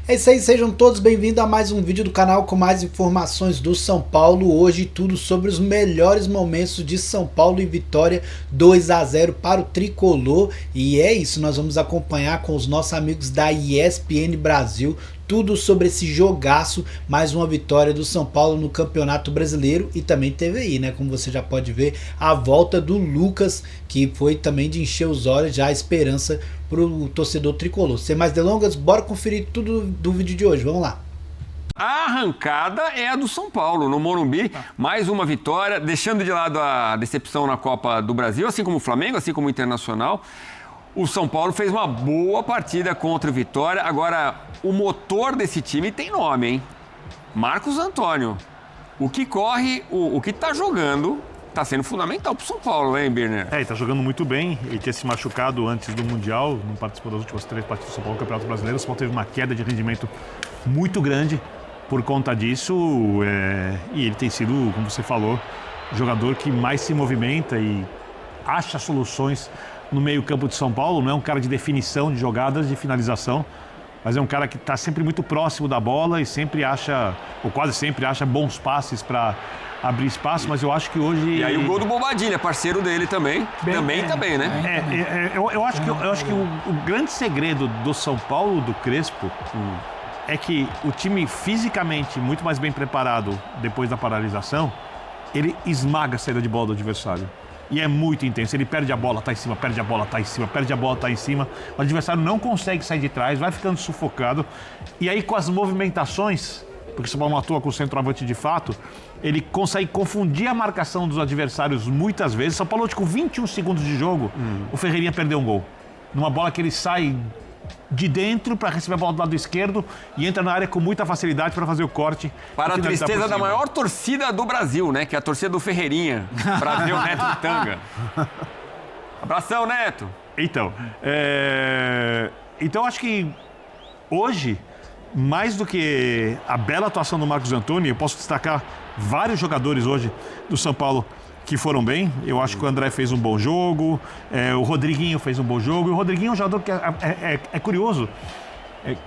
É isso aí, sejam todos bem-vindos a mais um vídeo do canal com mais informações do São Paulo. Hoje tudo sobre os melhores momentos de São Paulo e vitória 2-0 para o Tricolor. E é isso, nós vamos acompanhar com os nossos amigos da ESPN Brasil tudo sobre esse jogaço, mais uma vitória do São Paulo no Campeonato Brasileiro. E também teve aí, né, como você já pode ver, a volta do Lucas, que foi também de encher os olhos, já a esperança pro torcedor tricolor. Sem mais delongas, bora conferir tudo do vídeo de hoje, vamos lá. A arrancada é a do São Paulo, no Morumbi, mais uma vitória, deixando de lado a decepção na Copa do Brasil, assim como o Flamengo, assim como o Internacional. O São Paulo fez uma boa partida contra o Vitória. Agora, o motor desse time tem nome, hein? Marcos Antônio. O que corre, o que tá jogando, tá sendo fundamental pro São Paulo, hein, Birner? Ele tá jogando muito bem. Ele tinha se machucado antes do Mundial, não participou das últimas 3 partidas do São Paulo no Campeonato Brasileiro. O São Paulo teve uma queda de rendimento muito grande por conta disso. E ele tem sido, como você falou, o jogador que mais se movimenta e acha soluções no meio-campo de São Paulo. Não é um cara de definição de jogadas, de finalização, mas é um cara que está sempre muito próximo da bola e sempre acha, ou quase sempre acha, bons passes para abrir espaço. Mas eu acho que hoje... E aí o gol do Bobadilha, parceiro dele também. Também, né? Eu acho que o grande segredo do São Paulo, do Crespo, é que o time fisicamente muito mais bem preparado depois da paralisação, ele esmaga a saída de bola do adversário. E é muito intenso. Ele perde a bola, tá em cima, perde a bola, tá em cima, perde a bola, tá em cima. O adversário não consegue sair de trás, vai ficando sufocado. E aí, com as movimentações, porque o São Paulo não atua com o centroavante de fato, ele consegue confundir a marcação dos adversários muitas vezes. São Paulo, com 21 segundos de jogo, o Ferreirinha perdeu um gol. Numa bola que ele sai de dentro para receber a bola do lado esquerdo e entra na área com muita facilidade para fazer o corte. Para a tristeza da maior torcida do Brasil, né? Que é a torcida do Ferreirinha, para ver o Neto de tanga. Abração, Neto! Então, acho que hoje, mais do que a bela atuação do Marcos Antônio, eu posso destacar vários jogadores hoje do São Paulo que foram bem. Eu acho que o André fez um bom jogo, o Rodriguinho fez um bom jogo, e o Rodriguinho é um jogador que é curioso.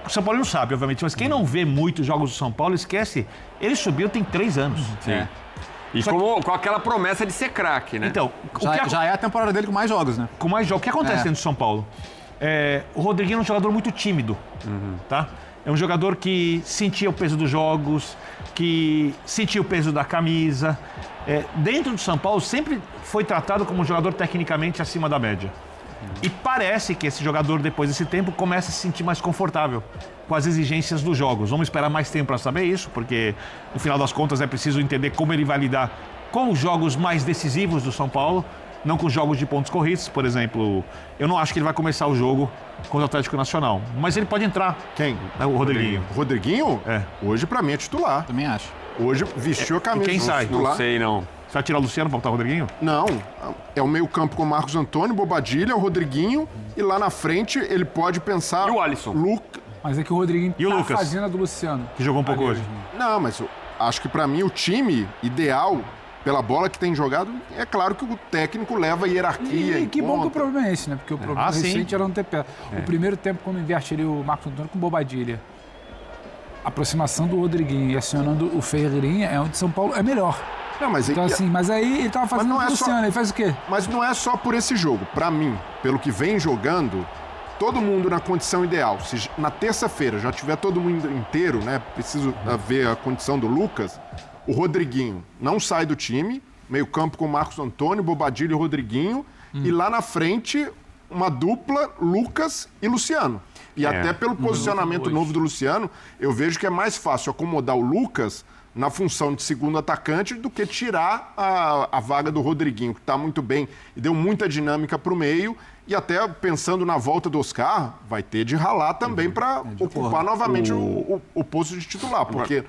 O São Paulo não sabe, obviamente, mas quem não vê muitos jogos do São Paulo esquece, ele subiu tem 3 anos. Sim. E com aquela promessa de ser craque, né? Então, já é a temporada dele com mais jogos, né? Com mais jogos. O que acontece dentro do São Paulo? O Rodriguinho é um jogador muito tímido, tá? É um jogador que sentia o peso dos jogos, que sentia o peso da camisa. Dentro do São Paulo sempre foi tratado como um jogador tecnicamente acima da média. E parece que esse jogador, depois desse tempo, começa a se sentir mais confortável com as exigências dos jogos. Vamos esperar mais tempo para saber isso, porque no final das contas é preciso entender como ele vai lidar com os jogos mais decisivos do São Paulo, não com jogos de pontos corridos. Por exemplo, eu não acho que ele vai começar o jogo contra o Atlético Nacional, mas ele pode entrar. Quem? O Rodriguinho. Rodriguinho? Hoje, pra mim, é titular. Também acho. Hoje vestiu a camisa. E quem sai? Titular. Não sei, não. Você vai tirar o Luciano para botar o Rodriguinho? Não. É o meio campo com o Marcos Antônio, Bobadilha, o Rodriguinho. E lá na frente, ele pode pensar... E o Alisson? Mas é que o Rodriguinho E o tá Lucas? fazendo a do Luciano. Que jogou um pouco hoje. Não, mas eu acho que pra mim o time ideal, pela bola que tem jogado, é claro que o técnico leva a hierarquia E que bom que o problema é esse, né? Porque o problema recente era não ter pé. O primeiro tempo, quando invertiria o Marcos Antônio com Bobadilha, a aproximação do Rodriguinho e acionando o Ferreirinha é onde São Paulo é melhor. Não, mas Então, assim, mas aí ele tava fazendo o Luciano, ele faz o quê? Mas não é só por esse jogo. Pra mim, pelo que vem jogando, todo mundo na condição ideal. Se na terça-feira já tiver todo mundo inteiro, né? Preciso ver a condição do Lucas. O Rodriguinho não sai do time. Meio campo com o Marcos Antônio, Bobadilha e Rodriguinho. E lá na frente, uma dupla, Lucas e Luciano. E até pelo posicionamento novo do Luciano, eu vejo que é mais fácil acomodar o Lucas na função de segundo atacante do que tirar a vaga do Rodriguinho, que está muito bem e deu muita dinâmica para o meio. E até pensando na volta do Oscar, vai ter de ralar também para ocupar novamente o posto de titular. Porque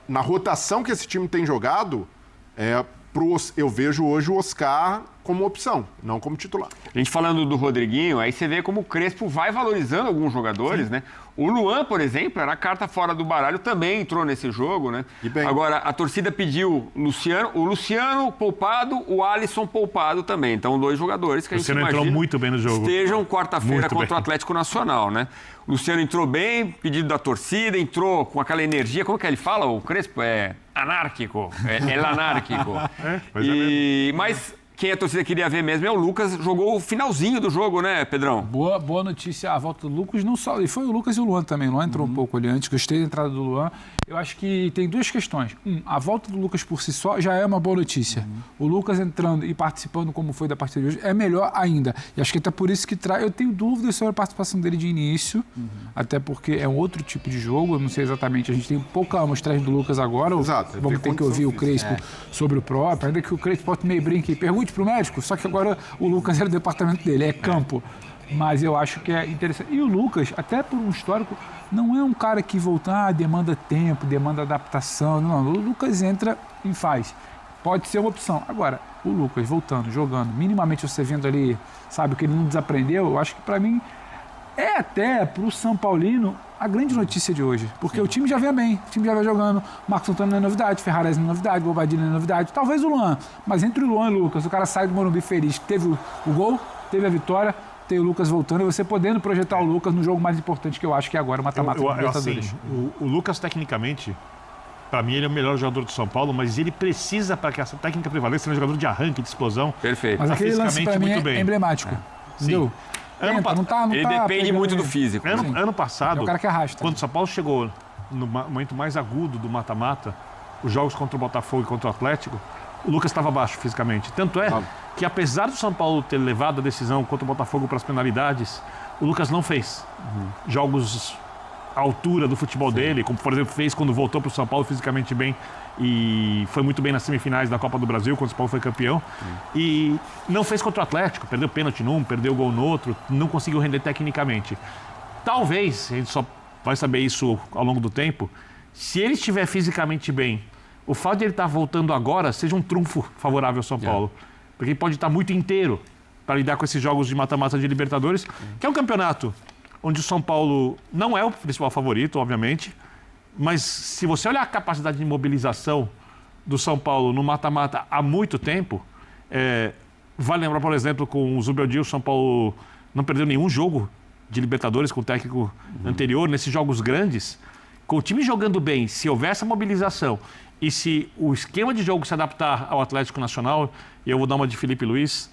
na rotação que esse time tem jogado, eu vejo hoje o Oscar como opção, não como titular. A gente falando do Rodriguinho, aí você vê como o Crespo vai valorizando alguns jogadores, né? O Luan, por exemplo, era a carta fora do baralho, também entrou nesse jogo, né? E bem. Agora, a torcida pediu o Luciano poupado, o Alisson poupado também. Então, 2 jogadores que a gente imagina entrou muito bem no jogo. Estejam quarta-feira contra o Atlético Nacional, né? O Luciano entrou bem, pedido da torcida, entrou com aquela energia. Como que ele fala? O Crespo é anárquico, é anárquico. Mas quem a torcida queria ver mesmo é o Lucas, jogou o finalzinho do jogo, né, Pedrão? Boa notícia, a volta do Lucas, não só, e foi o Lucas e o Luan também. O Luan entrou um pouco ali antes, gostei da entrada do Luan. Eu acho que tem 2 questões. A volta do Lucas por si só já é uma boa notícia. O Lucas entrando e participando como foi da partida de hoje é melhor ainda. E acho que até por isso que eu tenho dúvidas sobre a participação dele de início, até porque é um outro tipo de jogo, eu não sei exatamente, a gente tem pouca amostragem do Lucas agora. Exato. Vamos ter que ouvir o Crespo sobre o próprio, ainda que o Crespo meio brinque e pergunte pro médico, só que agora o Lucas era o departamento dele, é campo. Mas eu acho que é interessante. E o Lucas, até por um histórico, não é um cara que demanda tempo, demanda adaptação. Não, o Lucas entra e faz. Pode ser uma opção. Agora, o Lucas voltando, jogando, minimamente você vendo ali, sabe, que ele não desaprendeu, eu acho que para mim é até pro São Paulino a grande notícia de hoje. Porque o time já vem bem, o time já vai jogando. Marcos Antônio não é novidade, Ferrares não é novidade, Bobadilha não é novidade. Talvez o Luan, mas entre o Luan e o Lucas, o cara sai do Morumbi feliz, teve o gol, teve a vitória, tem o Lucas voltando e você podendo projetar o Lucas no jogo mais importante que eu acho que é agora o mata-mata do Libertadores. Assim, o Lucas, tecnicamente, para mim, ele é o melhor jogador do São Paulo, mas ele precisa, para que essa técnica prevaleça, ser um jogador de arranque, de explosão. Perfeito. Mas aquele lance, para mim, é emblemático. Entendeu? Ele depende muito do físico. Ano passado, é o cara que arrasta. Quando o São Paulo chegou no momento mais agudo do mata-mata, os jogos contra o Botafogo e contra o Atlético, o Lucas estava baixo fisicamente. Tanto é que, apesar do São Paulo ter levado a decisão contra o Botafogo para as penalidades, o Lucas não fez jogos à altura do futebol dele, como, por exemplo, fez quando voltou para o São Paulo fisicamente bem e foi muito bem nas semifinais da Copa do Brasil, quando o São Paulo foi campeão. E não fez contra o Atlético, perdeu pênalti num, perdeu gol no outro, não conseguiu render tecnicamente. Talvez, a gente só vai saber isso ao longo do tempo, se ele estiver fisicamente bem, o fato de ele estar voltando agora seja um trunfo favorável ao São Paulo. Porque ele pode estar muito inteiro para lidar com esses jogos de mata-mata de Libertadores, que é um campeonato onde o São Paulo não é o principal favorito, obviamente, mas se você olhar a capacidade de mobilização do São Paulo no mata-mata há muito tempo, vale lembrar, por exemplo, com o Zubeldia, o São Paulo não perdeu nenhum jogo de Libertadores com o técnico anterior, nesses jogos grandes. Com o time jogando bem, se houver essa mobilização e se o esquema de jogo se adaptar ao Atlético Nacional, e eu vou dar uma de Felipe Luiz,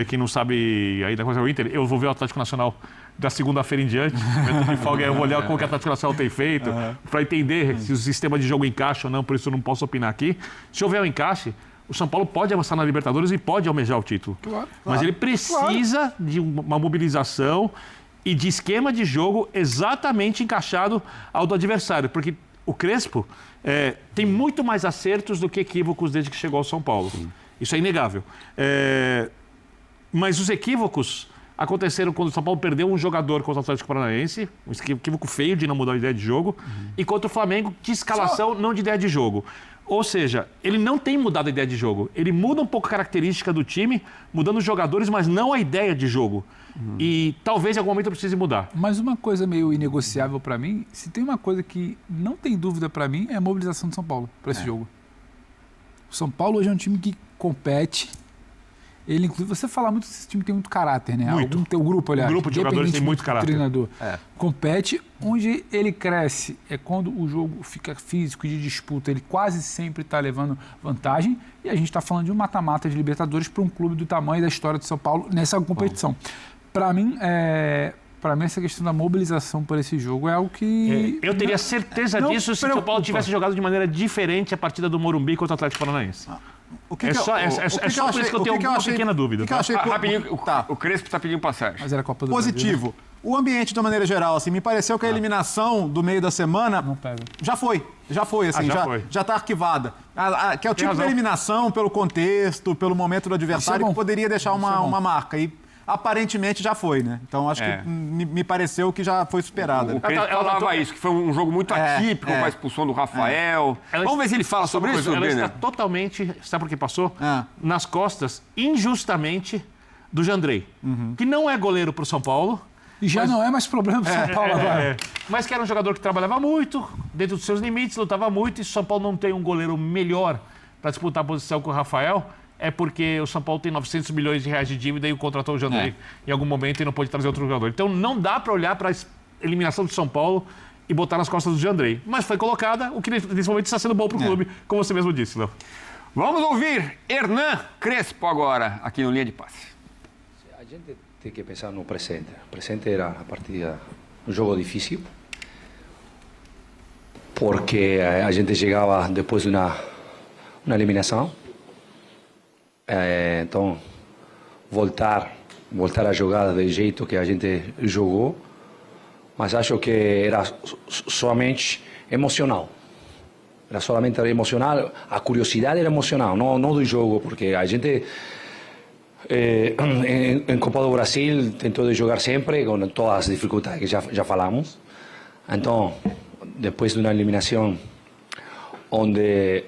quem não sabe ainda coisa é o Inter, eu vou ver o Atlético Nacional da segunda-feira em diante, de folga, eu vou olhar como que o Atlético Nacional tem feito, para entender se o sistema de jogo encaixa ou não, por isso eu não posso opinar aqui. Se houver um encaixe, o São Paulo pode avançar na Libertadores e pode almejar o título. Mas ele precisa de uma mobilização e de esquema de jogo exatamente encaixado ao do adversário, porque o Crespo tem muito mais acertos do que equívocos desde que chegou ao São Paulo. Isso é inegável. Mas os equívocos aconteceram quando o São Paulo perdeu um jogador contra o Atlético Paranaense, um equívoco feio de não mudar a ideia de jogo, e contra o Flamengo, de escalação, não de ideia de jogo. Ou seja, ele não tem mudado a ideia de jogo. Ele muda um pouco a característica do time, mudando os jogadores, mas não a ideia de jogo. E talvez em algum momento precise mudar. Mas uma coisa meio inegociável para mim, se tem uma coisa que não tem dúvida para mim, é a mobilização do São Paulo para esse jogo. O São Paulo hoje é um time que compete. Ele, inclusive, você fala muito que esse time tem muito caráter, né? Muito. O grupo, aliás. O grupo de jogadores tem muito caráter. Treinador. Compete, onde ele cresce é quando o jogo fica físico, de disputa, ele quase sempre está levando vantagem. E a gente está falando de um mata-mata de Libertadores para um clube do tamanho da história de São Paulo nessa competição. Para mim, essa questão da mobilização por esse jogo é algo que... eu teria certeza disso se o São Paulo tivesse jogado de maneira diferente a partida do Morumbi contra o Atlético Paranaense. Só por isso que eu tenho uma pequena dúvida. Rapidinho, o Crespo está pedindo passagem. Mas era a Copa do Positivo. Brasil, né? O ambiente, de uma maneira geral, assim, me pareceu que a eliminação do meio da semana Não pega. já foi, assim, já está arquivada. Que é o tipo de eliminação pelo contexto, pelo momento do adversário, que poderia deixar uma marca. E aparentemente já foi, né? Então acho que me pareceu que já foi superada. O Crespo falava isso, que foi um jogo muito atípico, com a expulsão do Rafael. Vamos ver se ele fala sobre isso, Ela Brenner. está totalmente, sabe por que passou? Nas costas, injustamente, do Jandrei, que não é goleiro para o São Paulo. E já não é mais problema do São Paulo agora. Mas que era um jogador que trabalhava muito, dentro dos seus limites, lutava muito, e se o São Paulo não tem um goleiro melhor para disputar a posição com o Rafael, é porque o São Paulo tem 900 milhões de reais de dívida e contratou o Jandrei em algum momento e não pode trazer outro jogador. Então não dá para olhar para a eliminação do São Paulo e botar nas costas do Jandrei. Mas foi colocada, o que nesse momento está sendo bom para o clube, como você mesmo disse, Léo. Vamos ouvir Hernan Crespo agora, aqui no Linha de Passe. A gente tem que pensar no presente. O presente era a partida, um jogo difícil, porque a gente chegava depois de uma eliminação. Então, voltar a jogar do jeito que a gente jogou, mas acho que era somente emocional. Era solamente emocional, a curiosidade era emocional, não do jogo, porque a gente em Copa do Brasil tentou de jogar sempre com todas as dificuldades que já falamos. Então, depois de uma eliminação onde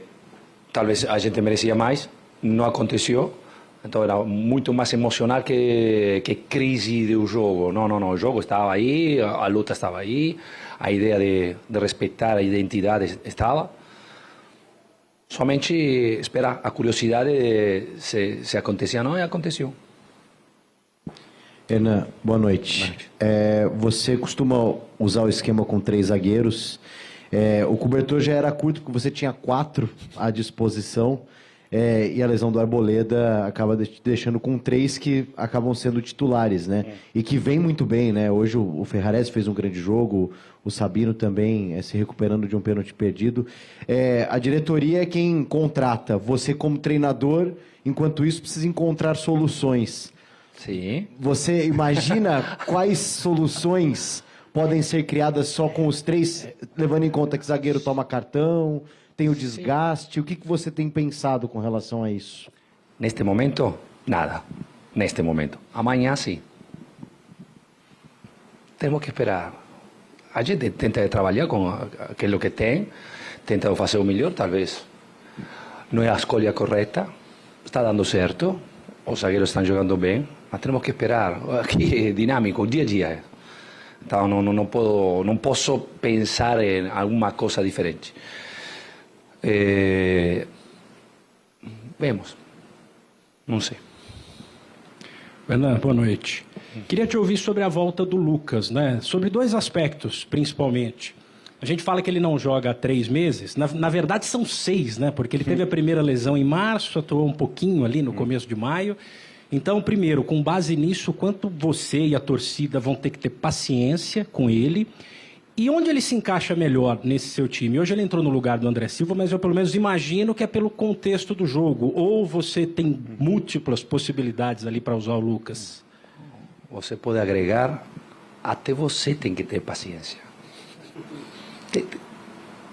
talvez a gente merecia mais, não aconteceu. Então era muito mais emocional que crise do jogo. Não, o jogo estava aí, a luta estava aí, a ideia de respeitar a identidade estava. Somente esperar a curiosidade de se acontecia ou não, e aconteceu. Hernan, boa noite. Você costuma usar o esquema com 3 zagueiros. O cobertor já era curto, porque você tinha 4 à disposição. E a lesão do Arboleda acaba deixando com 3 que acabam sendo titulares, né? E que vem muito bem, né? Hoje o Ferrarese fez um grande jogo, o Sabino também se recuperando de um pênalti perdido. A diretoria é quem contrata. Você, como treinador, enquanto isso, precisa encontrar soluções. Sim. Você imagina quais soluções podem ser criadas só com os 3, levando em conta que zagueiro toma cartão, tem o desgaste? Sim. O que você tem pensado com relação a isso? Neste momento, nada. Neste momento. Amanhã, sim. Temos que esperar. A gente tenta trabalhar com aquilo que tem, tenta fazer o melhor, talvez. Não é a escolha correta, está dando certo, os zagueiros estão jogando bem, mas temos que esperar. Aqui é dinâmico, dia a dia. Então não posso pensar em alguma coisa diferente. Vemos. Não sei. Hernan, boa noite. Queria te ouvir sobre a volta do Lucas, né? Sobre 2 aspectos, principalmente. A gente fala que ele não joga há 3 meses. Na verdade, são 6, né? Porque ele teve a primeira lesão em março, atuou um pouquinho ali no começo de maio. Então, primeiro, com base nisso, quanto você e a torcida vão ter que ter paciência com ele? E onde ele se encaixa melhor nesse seu time? Hoje ele entrou no lugar do André Silva, mas eu pelo menos imagino que é pelo contexto do jogo. Ou você tem múltiplas possibilidades ali para usar o Lucas? Você pode agregar, até você tem que ter paciência.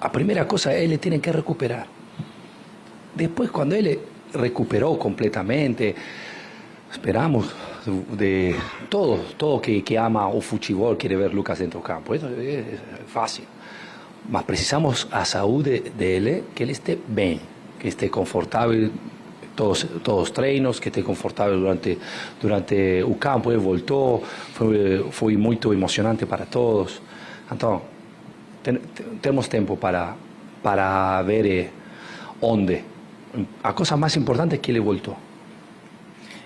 A primeira coisa é ele tem que recuperar. Depois, quando ele recuperou completamente, esperamos de todo que ama o futebol quer ver Lucas dentro do campo. Isso é fácil. Mas precisamos a saúde dele, que ele esteja bem, que esteja confortável todos os treinos, que esteja confortável durante o campo. Ele voltou, foi muito emocionante para todos. Então, temos tempo para ver onde. A coisa mais importante é que ele voltou.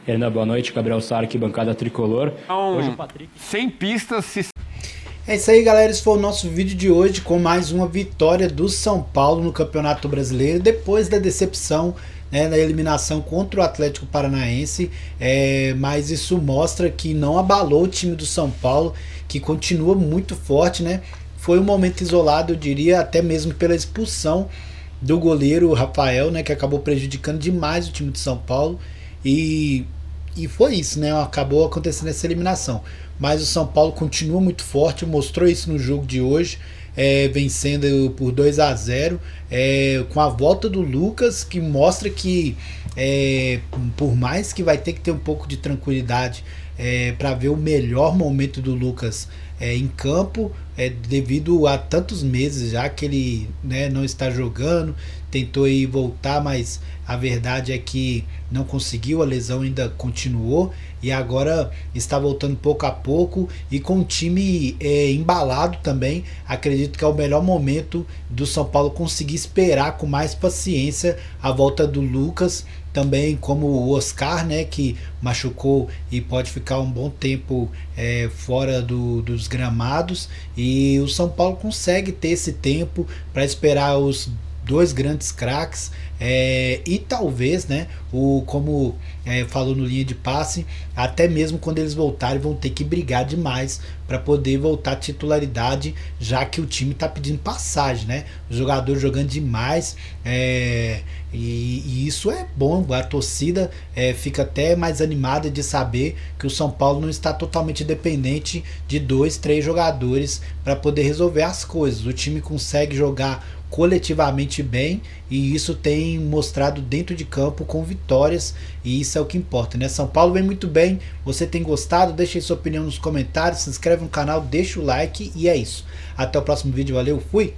Hernan, boa noite. Gabriel Sarque, bancada tricolor. Hoje o Patrick... Sem pistas. É isso aí, galera. Esse foi o nosso vídeo de hoje com mais uma vitória do São Paulo no Campeonato Brasileiro, depois da decepção, né, na eliminação contra o Atlético Paranaense. Mas isso mostra que não abalou o time do São Paulo, que continua muito forte, né? Foi um momento isolado, eu diria, até mesmo pela expulsão do goleiro Rafael, né, que acabou prejudicando demais o time de São Paulo. E foi isso, né? Acabou acontecendo essa eliminação. Mas o São Paulo continua muito forte, mostrou isso no jogo de hoje, vencendo por 2-0, com a volta do Lucas, que mostra que, por mais que vai ter que ter um pouco de tranquilidade para ver o melhor momento do Lucas em campo, devido a tantos meses já que ele, né, não está jogando, tentou ir voltar, mas a verdade é que não conseguiu, a lesão ainda continuou e agora está voltando pouco a pouco e com o time embalado também. Acredito que é o melhor momento do São Paulo conseguir esperar com mais paciência a volta do Lucas, também como o Oscar, né, que machucou e pode ficar um bom tempo fora dos gramados, e o São Paulo consegue ter esse tempo para esperar os dois grandes craques, e talvez, né, como falou no linha de passe, até mesmo quando eles voltarem vão ter que brigar demais para poder voltar à titularidade, já que o time está pedindo passagem, né? Os jogadores jogando demais, e isso é bom, a torcida fica até mais animada de saber que o São Paulo não está totalmente dependente de 2, 3 jogadores para poder resolver as coisas. O time consegue jogar coletivamente bem e isso tem mostrado dentro de campo com vitórias, e isso é o que importa, né? São Paulo vem muito bem. Você tem gostado? Deixe aí sua opinião nos comentários, se inscreve no canal, deixa o like e é isso. Até o próximo vídeo, valeu, fui!